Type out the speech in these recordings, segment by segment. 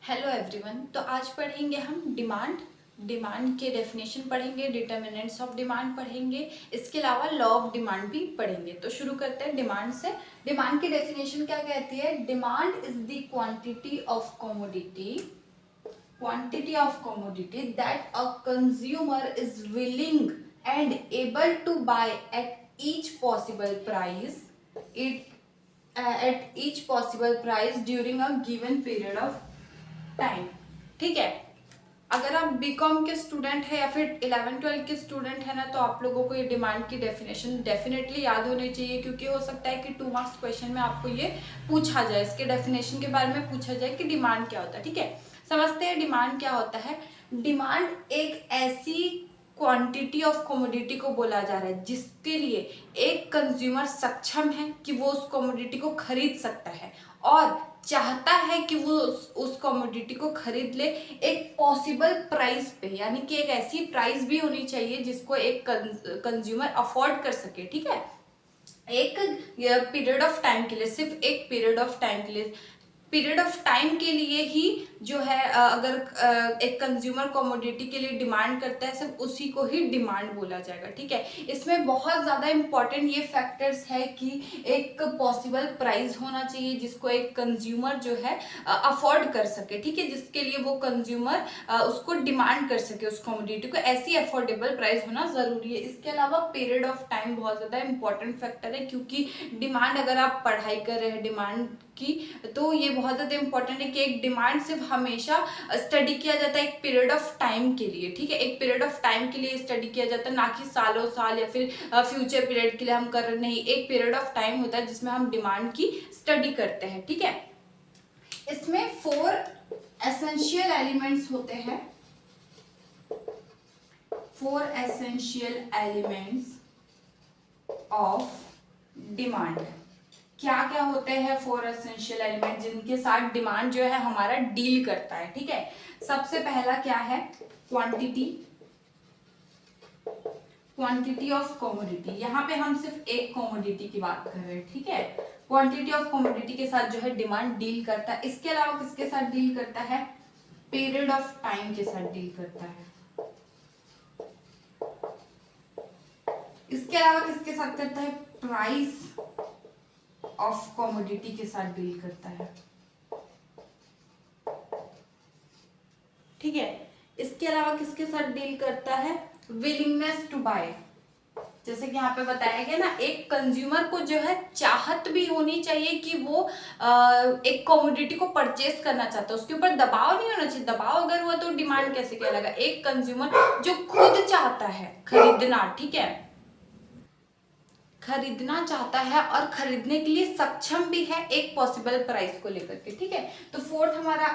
Hello everyone. तो आज पढ़ेंगे हम डिमांड के डेफिनेशन पढ़ेंगे, डिटर्मिनेंट्स ऑफ डिमांड पढ़ेंगे, इसके अलावा लॉ ऑफ डिमांड भी पढ़ेंगे। तो शुरू करते हैं डिमांड से। डिमांड की डेफिनेशन क्या कहती है? Demand is the quantity of commodity that a consumer is willing and able to buy at each possible price during a given period of time. ठीक है। अगर आप बीकॉम के स्टूडेंट है या फिर 11-12 के स्टूडेंट है ना, तो आप लोगों को ये डिमांड की डेफिनेशन डेफिनेटली याद होनी चाहिए, क्योंकि हो सकता है कि 2 मार्क्स क्वेश्चन में आपको ये पूछा जाए, इसके डेफिनेशन के बारे में पूछा जाए कि डिमांड क्या होता है। ठीक है, समझते हैं डिमांड क्या होता है। डिमांड एक ऐसी क्वांटिटी ऑफ कमोडिटी को बोला जा रहा है जिसके लिए एक कंज्यूमर सक्षम है कि वो उस कमोडिटी को खरीद सकता है और चाहता है कि वो उस कमोडिटी को खरीद ले एक पॉसिबल प्राइस पे, यानी कि एक ऐसी प्राइस भी होनी चाहिए जिसको एक कंज्यूमर अफोर्ड कर सके। ठीक है, एक पीरियड ऑफ टाइम के लिए, सिर्फ एक पीरियड ऑफ टाइम के लिए ही जो है अगर एक कंज्यूमर कमोडिटी के लिए डिमांड करता है, सिर्फ उसी को ही डिमांड बोला जाएगा। ठीक है, इसमें बहुत ज़्यादा इंपॉर्टेंट ये फैक्टर्स है कि एक पॉसिबल प्राइस होना चाहिए जिसको एक कंज्यूमर जो है अफोर्ड कर सके। ठीक है, जिसके लिए वो कंज्यूमर उसको डिमांड कर सके, उस कमोडिटी को, ऐसी अफोर्डेबल प्राइस होना ज़रूरी है। इसके अलावा पीरियड ऑफ टाइम बहुत ज़्यादा इंपॉर्टेंट फैक्टर है, क्योंकि डिमांड, अगर आप पढ़ाई कर रहे हैं डिमांड की, तो ये बहुत ज़्यादा इंपॉर्टेंट है कि एक डिमांड सिर्फ हमेशा स्टडी किया जाता है एक पीरियड ऑफ टाइम के लिए। ठीक है, एक पीरियड ऑफ टाइम के लिए स्टडी किया जाता है, ना कि सालों साल या फिर फ्यूचर पीरियड के लिए हम कर रहे नहीं। एक पीरियड ऑफ टाइम होता है जिसमें हम डिमांड की स्टडी करते हैं। ठीक है, इसमें 4 एसेंशियल एलिमेंट्स होते हैं, 4 एसेंशियल एलिमेंट्स ऑफ डिमांड। क्या क्या होते हैं 4 एसेंशियल एलिमेंट जिनके साथ डिमांड जो है हमारा डील करता है? ठीक है, सबसे पहला क्या है? Quantity of commodity. यहाँ पे हम सिर्फ एक कमोडिटी की बात कर रहे हैं। ठीक है, क्वांटिटी ऑफ कमोडिटी के साथ जो है डिमांड डील करता है। इसके अलावा किसके साथ डील करता है? पीरियड ऑफ टाइम के साथ डील करता है। इसके अलावा किसके साथ करता है? प्राइस ऑफ कमोडिटी के साथ डील करता है। ठीक है, इसके अलावा किसके साथ डील करता है? Willingness to buy. जैसे कि यहाँ पे बताया गया ना, एक कंज्यूमर को जो है चाहत भी होनी चाहिए कि वो एक कमोडिटी को परचेस करना चाहता है, उसके ऊपर दबाव नहीं होना चाहिए। दबाव अगर हुआ तो डिमांड कैसे कहलाएगा? एक कंज्यूमर जो खुद चाहता है खरीदना, ठीक है, खरीदना चाहता है और खरीदने के लिए सक्षम भी है एक पॉसिबल प्राइस को लेकर के। ठीक है, तो 4th हमारा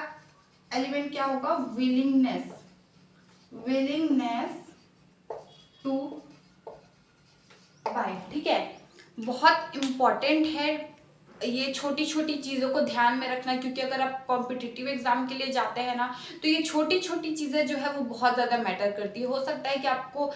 एलिमेंट क्या होगा? Willingness to buy. ठीक है, बहुत इंपॉर्टेंट है ये छोटी छोटी चीज़ों को ध्यान में रखना, क्योंकि अगर आप कॉम्पिटिटिव एग्जाम के लिए जाते हैं ना, तो ये छोटी छोटी चीज़ें जो है वो बहुत ज़्यादा मैटर करती है। हो सकता है कि आपको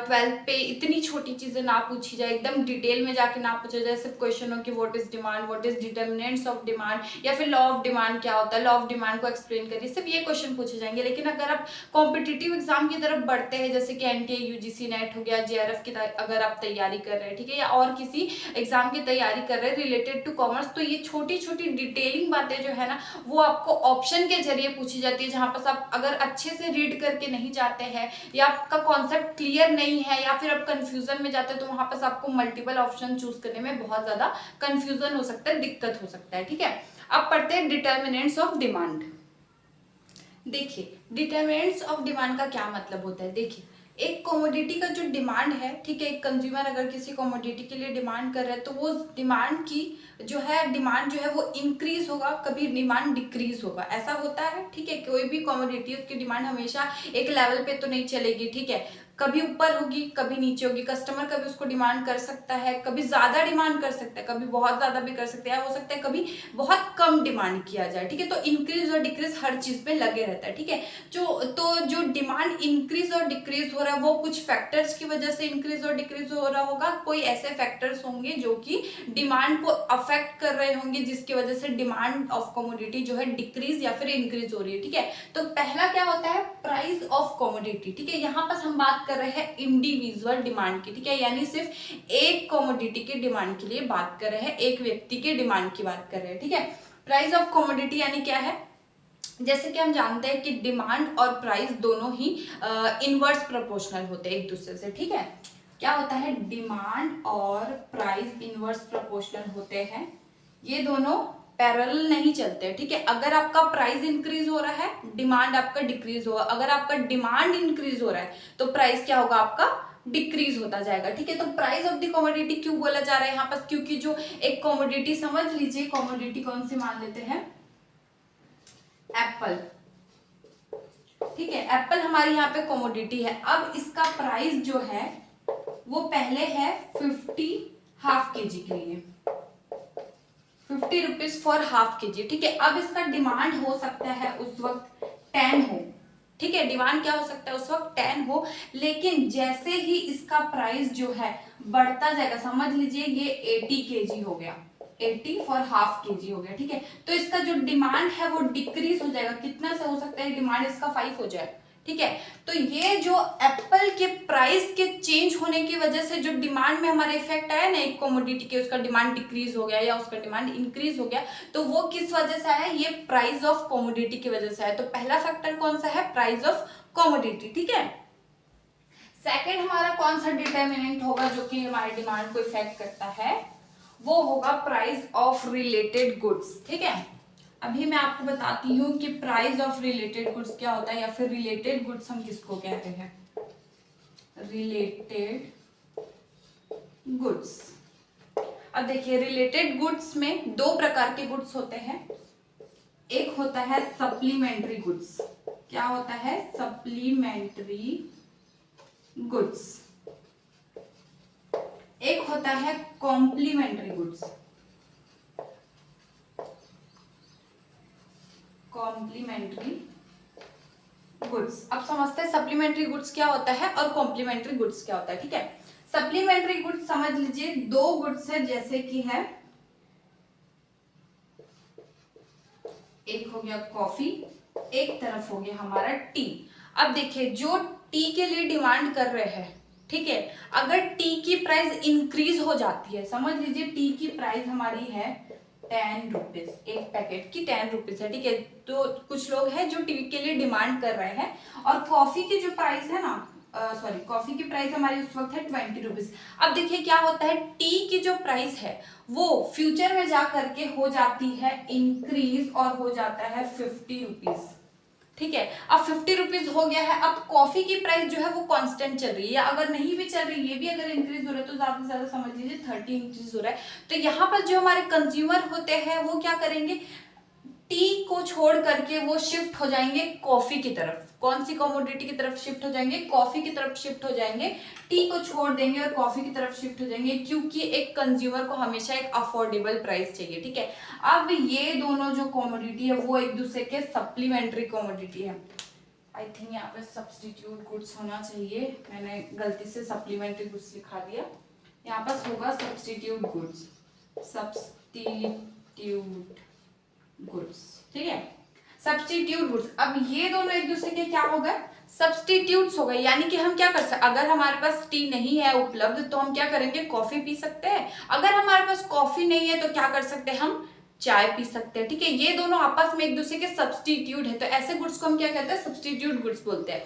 12th पे इतनी छोटी चीज़ें ना पूछी जाए, एकदम डिटेल में जाके ना पूछा जाए, सिर्फ क्वेश्चन हो कि what is demand, what is determinants of demand, या फिर लॉ ऑफ डिमांड क्या होता है, लॉ ऑफ डिमांड को एक्सप्लेन करिए, सिर्फ ये क्वेश्चन पूछे जाएंगे। लेकिन अगर आप कॉम्पिटिटिव एग्जाम की तरफ बढ़ते हैं, जैसे कि एनटीए, यूजीसी नेट हो गया, जेआरएफ की अगर आप तैयारी कर रहे हैं, ठीक है, या और किसी एग्जाम की तैयारी कर रहे हैं रिलेटेड टू कॉमर्स, तो ये छोटी छोटी डिटेलिंग बातें जो है ना, वो आपको ऑप्शन के जरिए पूछी जाती है, जहां पर आप अगर अच्छे से रीड करके नहीं जाते हैं, या आपका कॉन्सेप्ट क्लियर नहीं है, या फिर आप कंफ्यूजन में जाते हैं, तो वहां पर आपको मल्टीपल ऑप्शन चूज करने में बहुत ज्यादा कंफ्यूजन हो सकता है, दिक्कत हो सकता है। ठीक है, अब पढ़ते हैं डिटर्मिनेंट्स ऑफ डिमांड। देखिए, डिटर्मिनेंट्स ऑफ डिमांड का क्या मतलब होता है? देखिए, एक कमोडिटी का जो डिमांड है, ठीक है, एक कंज्यूमर अगर किसी कमोडिटी के लिए डिमांड कर रहा है, तो वो डिमांड की डिमांड जो है वो इंक्रीज होगा, कभी डिमांड डिक्रीज होगा, ऐसा होता है। ठीक है, कोई भी कमोडिटी उसकी डिमांड हमेशा एक लेवल पे तो नहीं चलेगी। ठीक है, कभी ऊपर होगी कभी नीचे होगी। कस्टमर कभी उसको डिमांड कर सकता है, कभी ज्यादा डिमांड कर सकता है, कभी बहुत ज्यादा भी कर सकता है, हो सकता है कभी बहुत कम डिमांड किया जाए, ठीक है। तो इंक्रीज और डिक्रीज हर चीज पे लगे रहता है, ठीक है। जो डिमांड इंक्रीज और डिक्रीज हो रहा है वो कुछ फैक्टर्स की वजह से इंक्रीज और डिक्रीज हो रहा होगा, कोई ऐसे फैक्टर्स होंगे जो कि डिमांड को अफेक्ट कर रहे होंगे जिसकी वजह से डिमांड ऑफ कमोडिटी जो है डिक्रीज या फिर इंक्रीज हो रही है, ठीक है। तो पहला क्या होता है, प्राइस ऑफ कमोडिटी, ठीक है। यहाँ पर हम बात कर रहे हैं इंडिविजुअल डिमांड की, ठीक है, यानी सिर्फ एक कमोडिटी के डिमांड के लिए बात कर रहे हैं, एक व्यक्ति के डिमांड की बात कर रहे हैं, ठीक है। प्राइस ऑफ कमोडिटी यानी क्या है, जैसे कि हम जानते हैं कि डिमांड और प्राइस दोनों ही इनवर्स प्रोपोर्शनल होते हैं एक दूसरे से, ठीक है। क्या होता है, डिमांड और प्राइस इनवर्स प्रोपोर्शनल होते हैं, ये दोनों पैरेलल नहीं चलते, ठीक है। अगर आपका प्राइस इंक्रीज हो रहा है डिमांड आपका डिक्रीज होगा, अगर आपका डिमांड इंक्रीज हो रहा है तो प्राइस क्या होगा, आपका डिक्रीज होता जाएगा, ठीक है। तो प्राइस ऑफ द कमोडिटी क्यों बोला जा रहा है यहाँ पर, क्योंकि जो एक कमोडिटी, समझ लीजिए कमोडिटी कौन सी मान लेते हैं, एप्पल, ठीक है। एप्पल हमारी यहाँ पे कमोडिटी है। अब इसका प्राइस जो है वो पहले है 50 हाफ केजी के लिए, 50 रुपीज फॉर हाफ केजी, ठीक है। अब इसका डिमांड हो सकता है उस वक्त 10 हो, ठीक है। डिमांड क्या हो सकता है उस वक्त 10 हो, लेकिन जैसे ही इसका प्राइस जो है बढ़ता जाएगा, समझ लीजिए ये 80 केजी हो गया, 80 फॉर हाफ केजी हो गया, ठीक है। तो इसका जो डिमांड है वो डिक्रीज हो जाएगा, कितना से हो सकता है डिमांड इसका 5 हो जाए, ठीक है। तो ये जो एप्पल के प्राइस के चेंज होने की वजह से जो डिमांड में हमारा इफेक्ट आया ना एक कमोडिटी के, उसका डिमांड डिक्रीज हो गया या उसका डिमांड इंक्रीज हो गया, तो वो किस वजह से आया, ये प्राइस ऑफ कमोडिटी की वजह से आया। तो पहला फैक्टर कौन सा है, प्राइस ऑफ कमोडिटी, ठीक है। सेकेंड हमारा कौन सा डिटर्मिनेंट होगा जो कि हमारे डिमांड को इफेक्ट करता है, वो होगा प्राइस ऑफ रिलेटेड गुड्स, ठीक है। अभी मैं आपको बताती हूँ कि प्राइस ऑफ रिलेटेड गुड्स क्या होता है, या फिर रिलेटेड गुड्स हम किसको कहते हैं, रिलेटेड गुड्स। अब देखिए रिलेटेड गुड्स में दो प्रकार के गुड्स होते हैं, एक होता है सप्लीमेंट्री गुड्स, क्या होता है, सप्लीमेंट्री गुड्स, एक होता है कॉम्प्लीमेंट्री गुड्स, कॉम्प्लीमेंट्री गुड्स। अब समझते हैं सप्लीमेंट्री गुड्स क्या होता है और कॉम्प्लीमेंट्री गुड्स क्या होता है, ठीक है। सप्लीमेंट्री गुड्स समझ लीजिए दो गुड्स है, जैसे कि है एक हो गया कॉफी, एक तरफ हो गया हमारा टी। अब देखिए जो टी के लिए डिमांड कर रहे हैं, ठीक है, अगर टी की प्राइस इंक्रीज हो जाती है, समझ लीजिए टी की प्राइस हमारी है 10 रुपीज, एक पैकेट की 10 रुपीज है, ठीक है। तो कुछ लोग हैं जो टी के लिए डिमांड कर रहे हैं, और कॉफी की जो प्राइस है ना, सॉरी कॉफी की प्राइस हमारी उस वक्त है 20 रुपीज। अब देखिए क्या होता है, टी की जो प्राइस है वो फ्यूचर में जा करके हो जाती है इंक्रीज और हो जाता है 50 रुपीज, ठीक है। अब 50 रुपीज हो गया है, अब कॉफी की प्राइस जो है वो कांस्टेंट चल रही है, अगर नहीं भी चल रही, ये भी अगर इंक्रीज हो रहा है तो ज्यादा से ज्यादा समझ लीजिए 30 इंक्रीज हो रहा है। तो यहाँ पर जो हमारे कंज्यूमर होते हैं वो क्या करेंगे, टी को छोड़ करके वो शिफ्ट हो जाएंगे कॉफी की तरफ। कौन सी कमोडिटी की तरफ शिफ्ट हो जाएंगे, कॉफी की तरफ शिफ्ट हो जाएंगे, टी को छोड़ देंगे और कॉफी की तरफ शिफ्ट हो जाएंगे, क्योंकि एक कंज्यूमर को हमेशा एक अफोर्डेबल प्राइस चाहिए, ठीक है। अब ये दोनों जो कमोडिटी है वो एक दूसरे के सप्लीमेंट्री कमोडिटी है। आई थिंक यहाँ पे सब्स्टिट्यूट गुड्स होना चाहिए, मैंने गलती से सप्लीमेंट्री गुड्स लिखा दिया, यहाँ पर होगा सब्स्टिट्यूट गुड्स, सब्स्टिट्यूट गुड्स, ठीक है, सब्स्टिट्यूट गुड्स। अब ये दोनों एक दूसरे के क्या हो गए, सब्स्टिट्यूट्स हो गए, यानी कि हम क्या कर सकते, अगर हमारे पास टी नहीं है उपलब्ध तो हम क्या करेंगे, कॉफी पी सकते हैं, अगर हमारे पास कॉफी नहीं है तो क्या कर सकते हैं, हम चाय पी सकते हैं, ठीक है। ये दोनों आपस में एक दूसरे के सब्स्टिट्यूट है, तो ऐसे गुड्स को हम क्या कहते हैं, सब्स्टिट्यूट गुड्स बोलते हैं।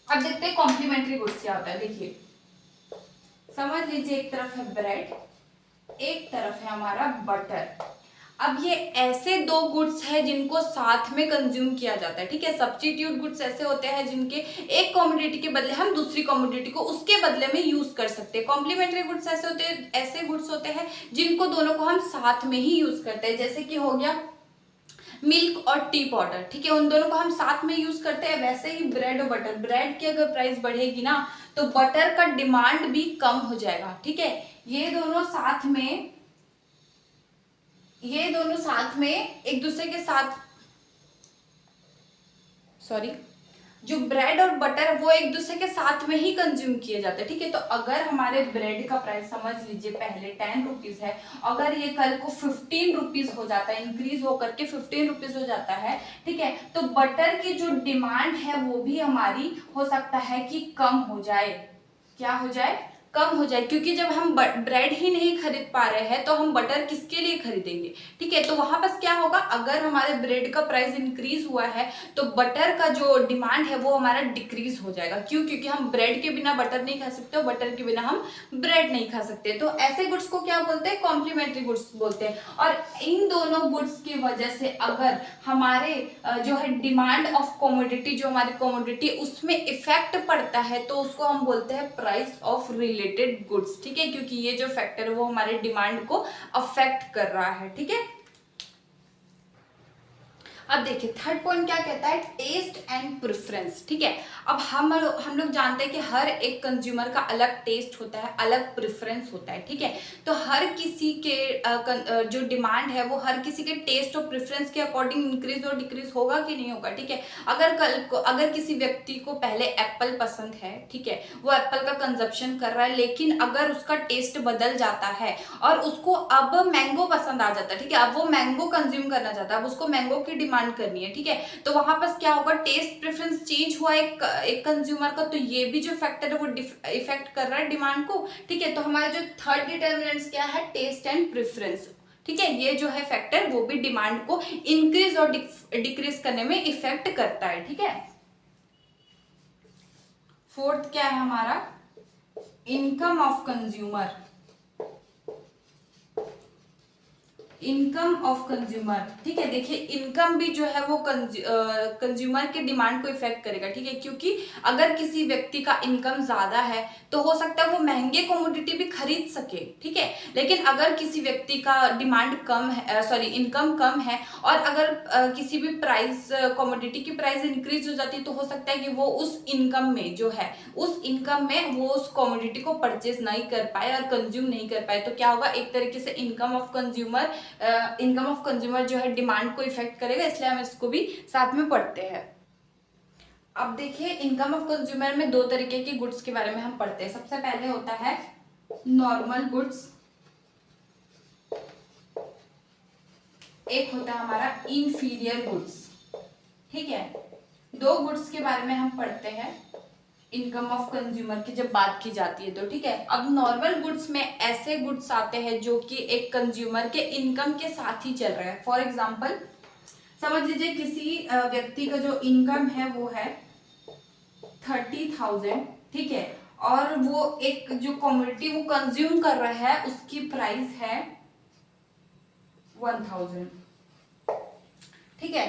अब देखते हैं कॉम्प्लीमेंट्री गुड्स क्या होता है। देखिए समझ लीजिए एक तरफ है ब्रेड, एक तरफ है हमारा बटर। अब ये ऐसे दो गुड्स है जिनको साथ में कंज्यूम किया जाता है, ठीक है। सब्स्टिट्यूट गुड्स ऐसे होते हैं जिनके एक कमोडिटी के बदले हम दूसरी कमोडिटी को उसके बदले में यूज कर सकते हैं। कॉम्प्लीमेंट्री गुड्स ऐसे गुड्स होते हैं जिनको दोनों को हम साथ में ही यूज करते हैं, जैसे कि हो गया मिल्क और टी पाउडर, ठीक है, उन दोनों को हम साथ में यूज करते हैं। वैसे ही ब्रेड और बटर, ब्रेड की अगर प्राइस बढ़ेगी ना तो बटर का डिमांड भी कम हो जाएगा, ठीक है। ये दोनों साथ में एक दूसरे के साथ, सॉरी, जो ब्रेड और बटर वो एक दूसरे के साथ में ही कंज्यूम किए जाते हैं, ठीक है। तो अगर हमारे ब्रेड का प्राइस समझ लीजिए पहले 10 रुपीज है, अगर ये कल को 15 रुपीज हो जाता है, इंक्रीज होकर के 15 रुपीज हो जाता है, ठीक है, तो बटर की जो डिमांड है वो भी हमारी हो सकता है कि कम हो जाए। क्या हो जाए? कम हो जाए, क्योंकि जब हम ब्रेड ही नहीं खरीद पा रहे हैं तो हम बटर किसके लिए खरीदेंगे, ठीक है। तो वहां पर क्या होगा, अगर हमारे ब्रेड का प्राइस इंक्रीज हुआ है तो बटर का जो डिमांड है वो हमारा डिक्रीज हो जाएगा। क्यों? क्योंकि हम ब्रेड के बिना बटर नहीं खा सकते और बटर के बिना हम ब्रेड नहीं खा सकते। तो ऐसे गुड्स को क्या बोलते हैं? कॉम्प्लीमेंट्री गुड्स बोलते हैं। और इन दोनों गुड्स की वजह से अगर हमारे जो है डिमांड ऑफ कमोडिटी, जो हमारी कमोडिटी उसमें इफेक्ट पड़ता है तो उसको हम बोलते हैं प्राइस ऑफ रिलेटेड गुड्स, ठीक है, क्योंकि ये जो फैक्टर है वो हमारे डिमांड को अफेक्ट कर रहा है, ठीक है। अब देखिए थर्ड पॉइंट क्या कहता है, टेस्ट एंड प्रेफरेंस, ठीक है। अब हम लोग जानते हैं कि हर एक कंज्यूमर का अलग टेस्ट होता है, अलग प्रेफरेंस होता है, ठीक है। तो हर किसी के जो डिमांड है वो हर किसी के टेस्ट और प्रेफरेंस के अकॉर्डिंग इंक्रीज और डिक्रीज होगा कि नहीं होगा, ठीक है। अगर किसी व्यक्ति को पहले एप्पल पसंद है, ठीक है, वो एप्पल का कंजप्शन कर रहा है, लेकिन अगर उसका टेस्ट बदल जाता है और उसको अब मैंगो पसंद आ जाता है, ठीक है, अब वो मैंगो कंज्यूम करना चाहता है, अब उसको मैंगो की डिमांड करनी है, ठीक है, तो वहां पर क्या होगा, टेस्ट प्रेफरेंस चेंज हुआ एक कंज्यूमर का, तो ये भी जो फैक्टर है वो इफेक्ट कर रहा है डिमांड को, ठीक है। तो हमारा जो थर्ड डिटर्मिनेंट्स क्या है, टेस्ट एंड प्रेफरेंस, ठीक है, ये जो है फैक्टर वो भी डिमांड को इंक्रीज और डिक्रीज करने में इफेक्ट करता है, ठीक है। फोर्थ क्या है हमारा, income of consumer, income of consumer, ठीक है। देखिए इनकम भी जो है वो कंज्यूमर के डिमांड को इफेक्ट करेगा, ठीक है, क्योंकि अगर किसी व्यक्ति का इनकम ज्यादा है तो हो सकता है वो महंगे कमोडिटी भी खरीद सके, ठीक है। लेकिन अगर किसी व्यक्ति का डिमांड कम है, सॉरी, इनकम कम है, और अगर किसी भी प्राइस कमोडिटी की प्राइस इंक्रीज हो जाती है तो हो सकता है कि वो उस इनकम में जो है, उस इनकम में वो उस कमोडिटी को परचेज नहीं कर पाए और कंज्यूम नहीं कर पाए। तो क्या होगा, एक तरीके से इनकम ऑफ कंज्यूमर जो है डिमांड को इफेक्ट करेगा, इसलिए हम इसको भी साथ में पढ़ते हैं। अब देखिए इनकम ऑफ कंज्यूमर में दो तरीके के गुड्स के बारे में हम पढ़ते हैं। सबसे पहले होता है नॉर्मल गुड्स, एक होता है हमारा इंफीरियर गुड्स, ठीक है। दो गुड्स के बारे में हम पढ़ते हैं इनकम ऑफ कंज्यूमर की जब बात की जाती है तो, ठीक है। अब नॉर्मल गुड्स में ऐसे गुड्स आते हैं जो कि एक कंज्यूमर के इनकम के साथ ही चल रहा है। फॉर एग्जांपल समझ लीजिए किसी व्यक्ति का जो इनकम है वो है 30,000, ठीक है, और वो एक जो कमोडिटी वो कंज्यूम कर रहा है उसकी प्राइस है 1,000, ठीक है।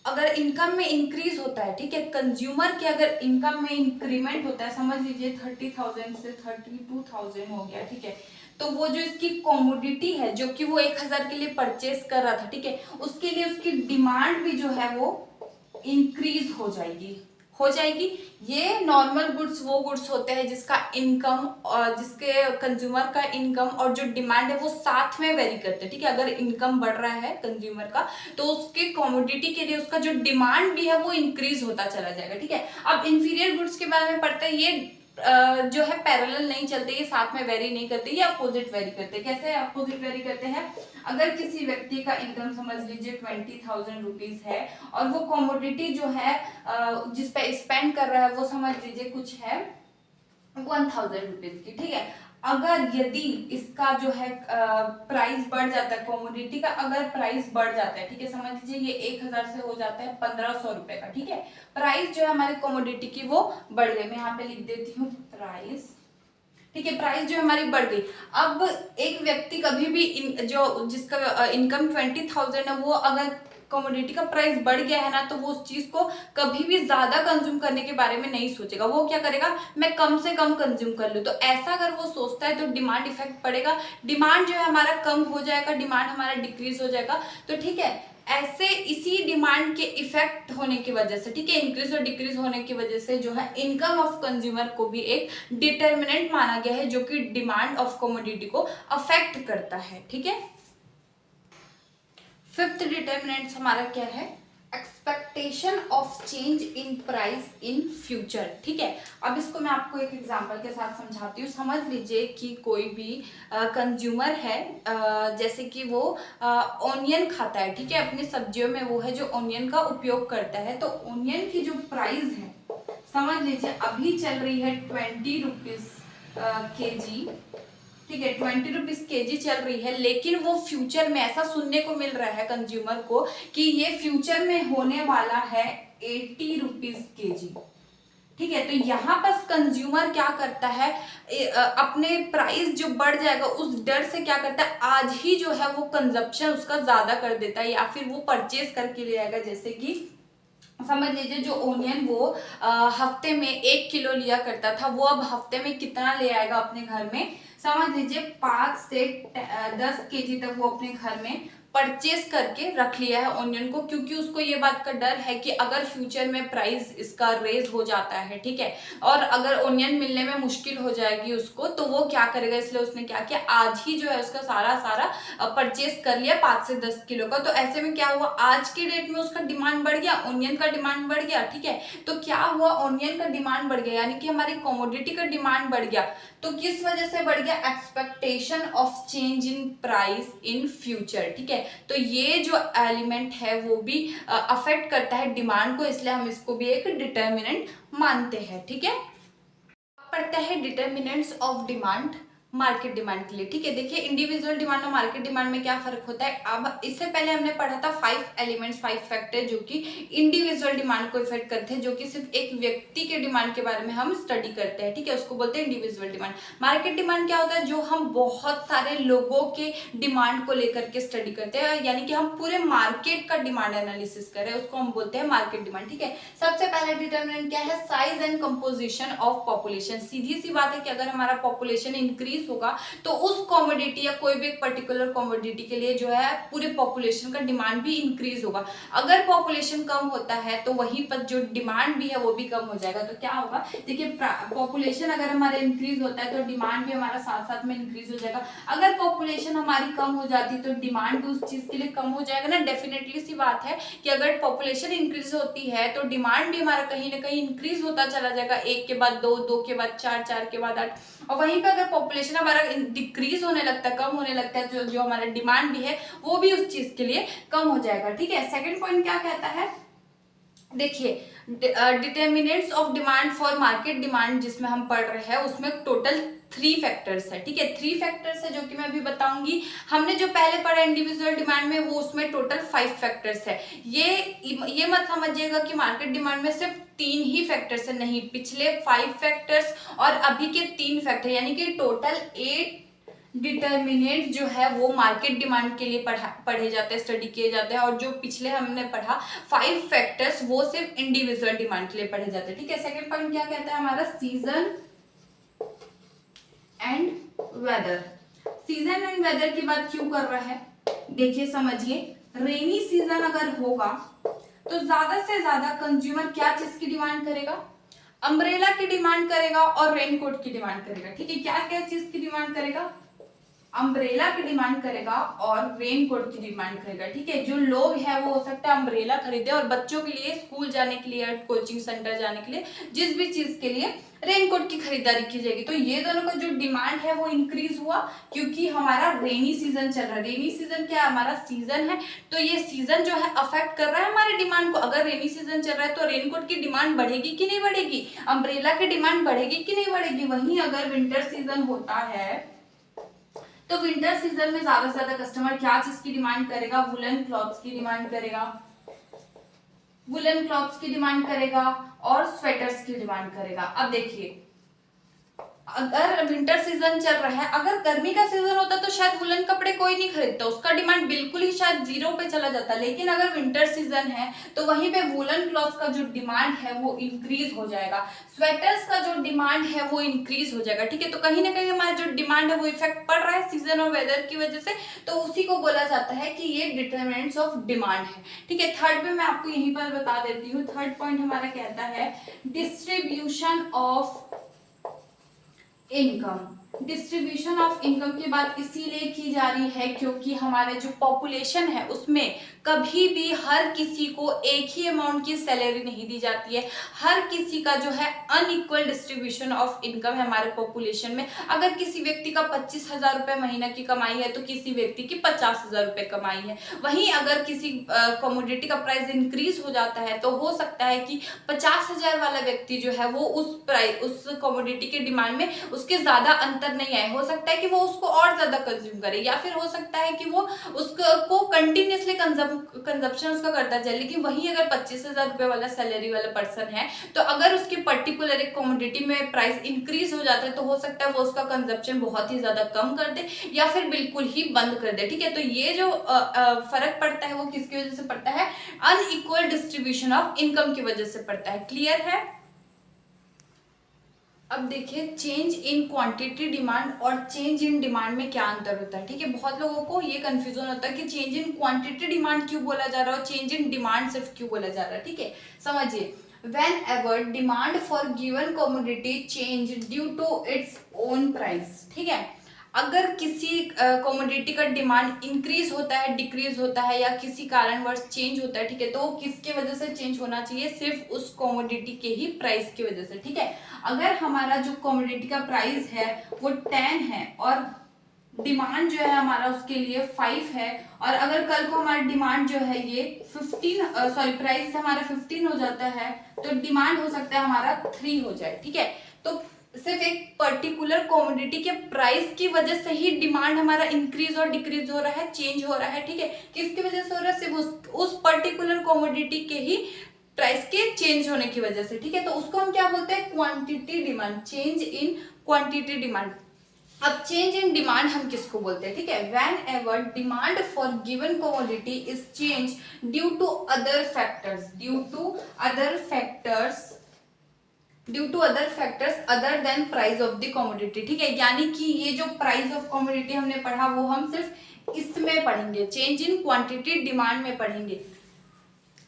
अगर इनकम में इंक्रीज होता है, ठीक है, कंज्यूमर के अगर इनकम में इंक्रीमेंट होता है, समझ लीजिए 30,000 से 32,000 हो गया, ठीक है, तो वो जो इसकी कमोडिटी है जो कि वो 1,000 के लिए परचेस कर रहा था, ठीक है, उसके लिए उसकी डिमांड भी जो है वो इंक्रीज हो जाएगी। ये नॉर्मल गुड्स वो गुड्स होते हैं जिसका इनकम और जिसके कंज्यूमर का इनकम और जो डिमांड है वो साथ में वेरी करते हैं, ठीक है। अगर इनकम बढ़ रहा है कंज्यूमर का तो उसके कमोडिटी के लिए उसका जो डिमांड भी है वो इंक्रीज होता चला जाएगा, ठीक है। अब इंफीरियर गुड्स के बारे में पढ़ते हैं, ये जो है पैरेलल नहीं चलते, ये साथ में वेरी नहीं करते, ये अपोजिट वेरी करते हैं। कैसे अपोजिट वेरी करते हैं, अगर किसी व्यक्ति का इनकम समझ लीजिए 20,000 रुपीज है और वो कमोडिटी जो है जिस पे स्पेंड कर रहा है वो समझ लीजिए कुछ है 1,000 रुपीज की, ठीक है। अगर यदि इसका जो है प्राइस बढ़ जाता है, कमोडिटी का अगर प्राइस बढ़ जाता है, ठीक है, समझ लीजिए ये 1,000 से हो जाता है 1,500 रुपए का, ठीक है, प्राइस जो है हमारी कमोडिटी की वो बढ़ गई। मैं यहाँ पे लिख देती हूँ प्राइस, ठीक है, प्राइस जो हमारी बढ़ गई। अब एक व्यक्ति कभी भी जो जिसका इनकम 20,000 है वो अगर कमोडिटी का प्राइस बढ़ गया है ना, तो वो उस चीज को कभी भी ज्यादा कंज्यूम करने के बारे में नहीं सोचेगा। वो क्या करेगा, मैं कम से कम कंज्यूम कर लूं। तो ऐसा अगर वो सोचता है तो डिमांड इफेक्ट पड़ेगा, डिमांड जो है हमारा कम हो जाएगा, डिमांड हमारा डिक्रीज हो जाएगा। तो ठीक है, ऐसे इसी डिमांड के इफेक्ट होने की वजह से, ठीक है, इंक्रीज और डिक्रीज होने की वजह से जो है इनकम ऑफ कंज्यूमर को भी एक डिटर्मिनेंट माना गया है जो कि डिमांड ऑफ कमोडिटी को अफेक्ट करता है। ठीक है, फिफ्थ डिटर्मिनेंट हमारा क्या है, expectation of change in price in future. ठीक है, अब इसको मैं आपको एक एग्जांपल के साथ समझाती हूँ। समझ लीजिए कि कोई भी कंज्यूमर है, जैसे कि वो ऑनियन खाता है, ठीक है, अपनी सब्जियों में वो है जो ऑनियन का उपयोग करता है। तो ऑनियन की जो प्राइस है, समझ लीजिए अभी चल रही है 20 रुपीज kg, ठीक है, 20 रुपीज kg चल रही है, लेकिन वो फ्यूचर में ऐसा सुनने को मिल रहा है कंज्यूमर को कि ये फ्यूचर में होने वाला है 80 रुपीज kg। ठीक है, तो यहाँ पर कंज्यूमर क्या करता है, अपने प्राइस जो बढ़ जाएगा उस डर से क्या करता है, आज ही जो है वो कंजप्शन उसका ज्यादा कर देता है, या फिर वो परचेज करके ले आएगा। जैसे कि समझ लीजिए जो ओनियन वो हफ्ते में 1 किलो लिया करता था, वो अब हफ्ते में कितना ले आएगा अपने घर में, समझ लीजिए 5 से 10 केजी तक वो अपने घर में परचेस करके रख लिया है ओनियन को, क्योंकि उसको ये बात का डर है कि अगर फ्यूचर में प्राइस इसका रेज हो जाता है, ठीक है, और अगर ओनियन मिलने में मुश्किल हो जाएगी उसको, तो वो क्या करेगा, इसलिए उसने क्या किया, आज ही जो है उसका सारा परचेस कर लिया 5 से 10 किलो का। तो ऐसे में क्या हुआ, आज के डेट में उसका डिमांड बढ़ गया, ओनियन का डिमांड बढ़ गया। ठीक है, तो क्या हुआ, ओनियन का डिमांड बढ़ गया, यानी कि हमारी कमोडिटी का डिमांड बढ़ गया। तो किस वजह से बढ़ गया, expectation of change in price in future. ठीक है, तो ये जो एलिमेंट है वो भी अफेक्ट करता है डिमांड को, इसलिए हम इसको भी एक डिटर्मिनेंट मानते हैं। ठीक है, पढ़ते हैं determinants of demand market demand के लिए। ठीक है, देखिए इंडिविजुअल डिमांड और मार्केट डिमांड में क्या फर्क होता है। अब इससे पहले हमने पढ़ा था 5 एलिमेंट्स, 5 फैक्टर जो कि इंडिविजुअल डिमांड को इफेक्ट करते हैं, जो कि सिर्फ एक व्यक्ति के डिमांड के बारे में हम स्टडी करते हैं। ठीक है, उसको बोलते हैं इंडिविजुअल डिमांड। मार्केट डिमांड क्या होता है, जो हम बहुत सारे लोगों के डिमांड को लेकर के स्टडी करते हैं, यानी कि हम पूरे मार्केट का डिमांड एनालिसिस करें, उसको हम बोलते हैं मार्केट डिमांड। ठीक है, सबसे पहले डिटरमिनेंट क्या है, size and composition of population. सीधी सी बात है कि अगर हमारा पॉपुलेशन इंक्रीज होगा तो उस कमोडिटी या कोई भी एक पर्टिकुलर कमोडिटी के लिए जो है पूरे पॉपुलेशन का डिमांड भी इंक्रीज होगा। अगर पॉपुलेशन कम होता है तो वहीं पर जो डिमांड भी है वो भी कम हो जाएगा। तो क्या होगा, देखिए पॉपुलेशन अगर हमारा इंक्रीज होता है तो डिमांड भी हमारा साथ साथ में इंक्रीज हो जाएगा। अगर पॉपुलेशन हमारी कम हो जाती है तो डिमांड भी उस चीज के लिए कम हो जाएगा ना। डेफिनेटली सी बात है कि अगर पॉपुलेशन इंक्रीज होती है तो डिमांड भी हमारा कहीं ना कहीं इंक्रीज होता चला जाएगा, 1 के बाद 2, 2 के बाद 4, 4 के बाद 8। और वहीं पर अगर पॉपुलेशन हमारा डिक्रीज होने लगता है, कम होने लगता है, जो हमारा डिमांड भी है वो भी उस चीज के लिए कम हो जाएगा। ठीक है, सेकंड पॉइंट क्या कहता है, देखिए determinants of demand for market demand जिसमें हम पढ़ रहे हैं उसमें टोटल 3 फैक्टर्स है। ठीक है, 3 फैक्टर्स है जो कि मैं अभी बताऊंगी। हमने जो पहले पढ़ा इंडिविजुअल डिमांड में वो उसमें टोटल 5 फैक्टर्स है। ये मत समझिएगा कि मार्केट डिमांड में सिर्फ 3 ही फैक्टर्स है, नहीं, पिछले 5 फैक्टर्स और अभी के 3 फैक्टर, यानी कि टोटल 8 डिटर्मिनेंट जो है वो मार्केट डिमांड के लिए पढ़े जाते हैं, स्टडी किए जाते हैं। और जो पिछले हमने पढ़ा 5 फैक्टर्स वो सिर्फ इंडिविजुअल डिमांड के लिए पढ़े जाते हैं। ठीक है, सेकंड पॉइंट क्या कहता है हमारा, season and weather. Season and weather की बात क्यों कर रहा है, देखिए समझिए, रेनी सीजन अगर होगा तो ज्यादा से ज्यादा कंज्यूमर क्या चीज की डिमांड करेगा, अम्ब्रेला की डिमांड करेगा और रेनकोट की डिमांड करेगा। ठीक है, क्या क्या चीज की डिमांड करेगा, अम्ब्रेला की डिमांड करेगा और रेनकोट की डिमांड करेगा। ठीक है, जो लोग हैं वो हो सकता है अम्ब्रेला खरीदे और बच्चों के लिए स्कूल जाने के लिए, कोचिंग सेंटर जाने के लिए, जिस भी चीज के लिए रेनकोट की खरीदारी की जाएगी। तो ये दोनों का जो डिमांड है वो इंक्रीज हुआ क्योंकि हमारा रेनी सीजन चल रहा है। रेनी सीजन क्या हमारा सीजन है, तो ये सीजन जो है अफेक्ट कर रहा है हमारे डिमांड को। अगर रेनी सीजन चल रहा है तो रेनकोट की डिमांड बढ़ेगी कि नहीं बढ़ेगी, अम्ब्रेला की डिमांड बढ़ेगी कि नहीं बढ़ेगी। वहीं अगर विंटर सीजन होता है तो विंटर सीजन में ज्यादा से ज्यादा कस्टमर क्या चीज की डिमांड करेगा, वुलन क्लॉथ्स की डिमांड करेगा, वुलन क्लॉथ्स की डिमांड करेगा और स्वेटर्स की डिमांड करेगा। अब देखिए अगर विंटर सीजन चल रहा है, अगर गर्मी का सीजन होता तो शायद वुलन कपड़े कोई नहीं खरीदता, उसका डिमांड बिल्कुल ही शायद जीरो पे चला जाता, लेकिन अगर विंटर सीजन है तो वहीं पे वुलन क्लॉथ का जो डिमांड है वो इंक्रीज हो जाएगा, स्वेटर्स का जो डिमांड है वो इंक्रीज हो जाएगा। ठीक है, तो कहीं ना कहीं हमारा जो डिमांड है वो इफेक्ट पड़ रहा है सीजन और वेदर की वजह से, तो उसी को बोला जाता है कि ये डिटरमिनेंट्स ऑफ डिमांड है। ठीक है, थर्ड में मैं आपको यहीं पर बता देती हूँ, थर्ड पॉइंट हमारा कहता है distribution of income. Distribution of income की बात इसीलिए की जा रही है क्योंकि हमारे जो पॉपुलेशन है उसमें कभी भी हर किसी को एक ही अमाउंट की सैलरी नहीं दी जाती है, हर किसी का जो है अनइक्वल डिस्ट्रीब्यूशन ऑफ इनकम है हमारे पॉपुलेशन में। अगर किसी व्यक्ति का 25,000 रुपए महीना की कमाई है तो किसी व्यक्ति की 50,000 रुपए कमाई है। वहीं अगर किसी कमोडिटी का प्राइस इंक्रीज हो जाता है तो हो सकता है कि 50,000 वाला व्यक्ति जो है वो उस कमोडिटी के डिमांड में उसके ज्यादा अंतर नहीं आए, हो सकता है कि वो उसको और ज्यादा कंज्यूम करे, या फिर हो सकता है कि वो उसको कंटिन्यूसली कंजप्शन उसका करता जाए। लेकिन वही अगर 25,000 रुपए वाला सैलरी वाला पर्सन है तो अगर उसकी पर्टिकुलर एक कमोडिटी में प्राइस इंक्रीज हो जाता है तो हो सकता है वो उसका कंजप्शन बहुत ही ज्यादा कम कर दे या फिर बिल्कुल ही बंद कर दे। ठीक है, तो ये जो फर्क पड़ता है वो किसकी वजह से पड़ता है, अनइक्वल डिस्ट्रीब्यूशन ऑफ इनकम की वजह से पड़ता है। क्लियर है? अब देखिए चेंज इन क्वांटिटी डिमांड और चेंज इन डिमांड में क्या अंतर होता है। ठीक है, बहुत लोगों को ये कंफ्यूजन होता है कि चेंज इन क्वांटिटी डिमांड क्यों बोला जा रहा है और चेंज इन डिमांड सिर्फ क्यों बोला जा रहा है। ठीक है, समझिए, whenever demand for given commodity change due to its own price। ठीक है, अगर किसी कमोडिटी का डिमांड इंक्रीज होता है, डिक्रीज होता है या किसी कारणवश चेंज होता है, ठीक है, तो वो किसके वजह से चेंज होना चाहिए, सिर्फ उस कमोडिटी के ही प्राइस की वजह से। ठीक है, अगर हमारा जो कमोडिटी का प्राइस है वो 10 है और डिमांड जो है हमारा उसके लिए 5 है, और अगर कल को हमारी डिमांड जो है ये 15 प्राइस हमारा 15 हो जाता है तो डिमांड हो सकता है हमारा 3 हो जाए। ठीक है, तो सिर्फ एक पर्टिकुलर कमोडिटी के प्राइस की वजह से ही डिमांड हमारा इंक्रीज और डिक्रीज हो रहा है, चेंज हो रहा है। ठीक है, किसकी वजह से हो रहा है, सिर्फ उस पर्टिकुलर कमोडिटी के ही प्राइस के चेंज होने की वजह से। ठीक है, तो उसको हम क्या बोलते हैं, quantity demand, change in quantity demand. अब चेंज इन डिमांड हम किसको बोलते हैं, ठीक है, whenever demand for given commodity is change due to other factors, due to other factors other than price of the commodity. ठीक है, यानी कि ये जो प्राइस ऑफ कमोडिटी हमने पढ़ा वो हम सिर्फ इसमें पढ़ेंगे, चेंज इन क्वांटिटी डिमांड में पढ़ेंगे।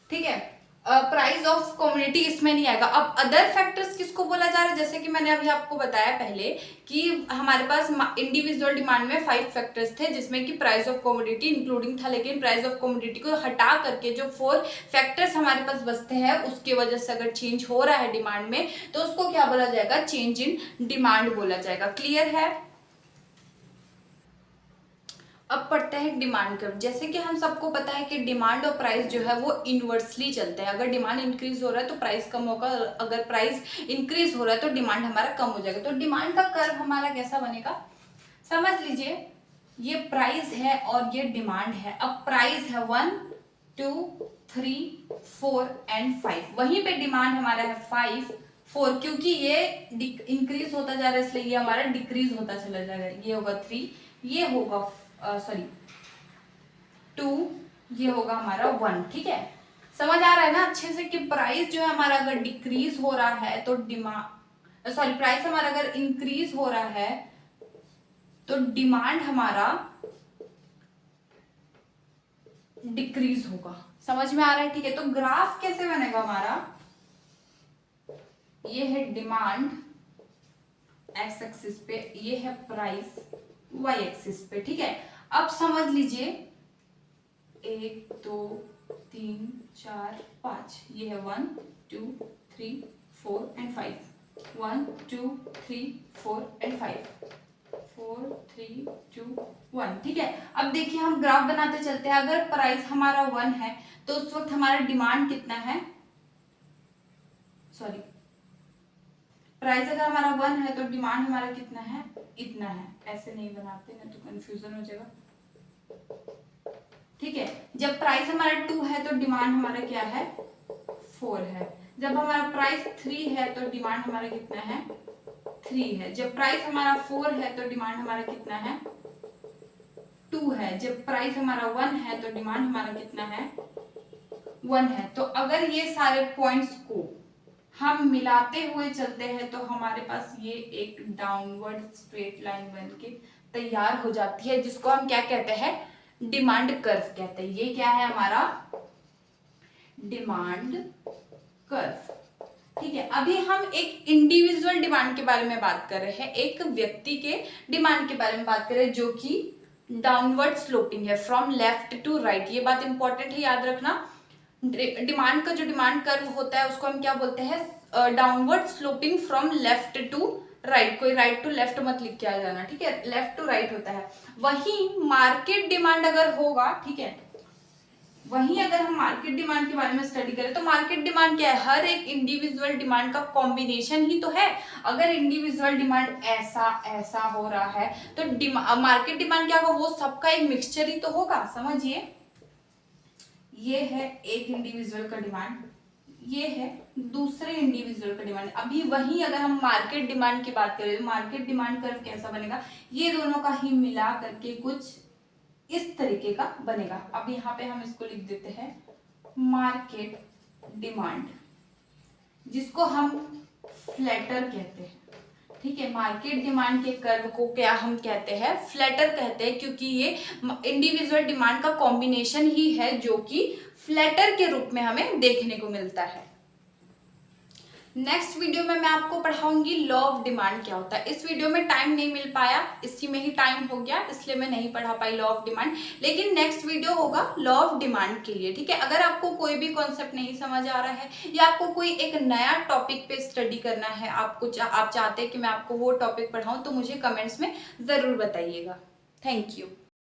ठीक है, प्राइस ऑफ कमोडिटी इसमें नहीं आएगा। अब अदर फैक्टर्स किसको बोला जा रहा है, जैसे कि मैंने अभी आपको बताया पहले कि हमारे पास इंडिविजुअल डिमांड में 5 फैक्टर्स थे जिसमें कि प्राइस ऑफ कमोडिटी इंक्लूडिंग था, लेकिन प्राइस ऑफ कमोडिटी को हटा करके जो 4 फैक्टर्स हमारे पास बचते हैं उसकी वजह से अगर चेंज हो रहा है डिमांड में तो उसको क्या बोला जाएगा, चेंज इन डिमांड बोला जाएगा। क्लियर है? अब पढ़ते हैं डिमांड कर्व। जैसे कि हम सबको पता है कि डिमांड और प्राइस जो है वो इनवर्सली चलते हैं, अगर डिमांड इंक्रीज हो रहा है तो प्राइस कम होगा, अगर प्राइस इंक्रीज हो रहा है तो डिमांड हमारा कम हो जाएगा। तो डिमांड का कर्व हमारा कैसा बनेगा, समझ लीजिए, ये प्राइस है और ये डिमांड है। अब प्राइस है 1 2 3 4 एंड 5, वहीं पे डिमांड हमारा है 5 4, क्योंकि ये इंक्रीज होता जा रहा है इसलिए ये हमारा डिक्रीज होता चला जाएगा। ये होगा 3, ये होगा 2, ये होगा हमारा 1। ठीक है, समझ आ रहा है ना अच्छे से कि प्राइस जो है हमारा अगर डिक्रीज हो रहा है तो प्राइस हमारा अगर इंक्रीज हो रहा है तो डिमांड हमारा डिक्रीज होगा। समझ में आ रहा है? ठीक है, तो ग्राफ कैसे बनेगा हमारा, ये है डिमांड एक्स एक्सिस पे, ये है प्राइस वाई एक्सिस पे। ठीक है, अब समझ लीजिए 1 2 3 4 5, ये है 1 2 3 4 एंड 5, 1 2 3 4 एंड 5, 4 3 2 1। ठीक है, अब देखिए हम ग्राफ बनाते चलते हैं। अगर प्राइस हमारा 1 है तो उस वक्त हमारा डिमांड कितना है, प्राइस अगर हमारा 1 है तो डिमांड हमारा कितना है, इतना है। ऐसे नहीं बनाते ना तो कंफ्यूजन हो जाएगा। ठीक है, जब प्राइस हमारा 2 है तो डिमांड हमारा क्या है, 4 है। जब हमारा प्राइस 3 है तो डिमांड हमारा कितना है, 3 है। जब प्राइस हमारा 4 है तो डिमांड हमारा कितना है, 2 है। जब प्राइस हमारा 1 है तो डिमांड हमारा कितना है, 1 है। तो अगर ये सारे पॉइंट्स को हम मिलाते हुए चलते हैं तो हमारे पास ये एक डाउनवर्ड स्ट्रेट लाइन बन के तैयार हो जाती है, जिसको हम क्या कहते हैं, डिमांड कर्व कहते हैं। ये क्या है हमारा डिमांड कर्व। ठीक है, अभी हम एक इंडिविजुअल डिमांड के बारे में बात कर रहे हैं, एक व्यक्ति के डिमांड के बारे में बात कर रहे हैं जो कि डाउनवर्ड स्लोपिंग है, फ्रॉम लेफ्ट टू राइट। ये बात इंपॉर्टेंट है, याद रखना। डिमांड का जो डिमांड कर्व होता है उसको हम क्या बोलते हैं, downward sloping from left to right. कोई राइट टू लेफ्ट मत लिख के आ जाना, ठीक है, लेफ्ट टू राइट होता है। वही मार्केट डिमांड अगर होगा, ठीक है, वहीं अगर हम मार्केट डिमांड के बारे में स्टडी करें तो मार्केट डिमांड क्या है, हर एक इंडिविजुअल डिमांड का कॉम्बिनेशन ही तो है। अगर इंडिविजुअल डिमांड ऐसा ऐसा हो रहा है तो मार्केट डिमांड क्या होगा, वो सबका एक मिक्सचर ही तो होगा। समझिए, ये है एक इंडिविजुअल का डिमांड, ये है दूसरे इंडिविजुअल का डिमांड। अभी वही अगर हम मार्केट डिमांड की बात करें तो मार्केट डिमांड कर्व कैसा बनेगा, ये दोनों का ही मिला करके कुछ इस तरीके का बनेगा। अब यहाँ पे हम इसको लिख देते हैं मार्केट डिमांड, जिसको हम फ्लैटर कहते हैं। ठीक है, मार्केट डिमांड के कर्व को क्या हम कहते हैं, फ्लैटर कहते हैं, क्योंकि ये इंडिविजुअल डिमांड का कॉम्बिनेशन ही है जो कि फ्लैटर के रूप में हमें देखने को मिलता है। नेक्स्ट वीडियो में मैं आपको पढ़ाऊंगी लॉ ऑफ डिमांड क्या होता है। इस वीडियो में टाइम नहीं मिल पाया, इसी में ही टाइम हो गया, इसलिए मैं नहीं पढ़ा पाई लॉ ऑफ डिमांड, लेकिन नेक्स्ट वीडियो होगा लॉ ऑफ डिमांड के लिए। ठीक है, अगर आपको कोई भी कॉन्सेप्ट नहीं समझ आ रहा है या आपको कोई एक नया टॉपिक पे स्टडी करना है, आप चाहते हैं कि मैं आपको वो टॉपिक पढ़ाऊँ, तो मुझे कमेंट्स में ज़रूर बताइएगा। Thank you.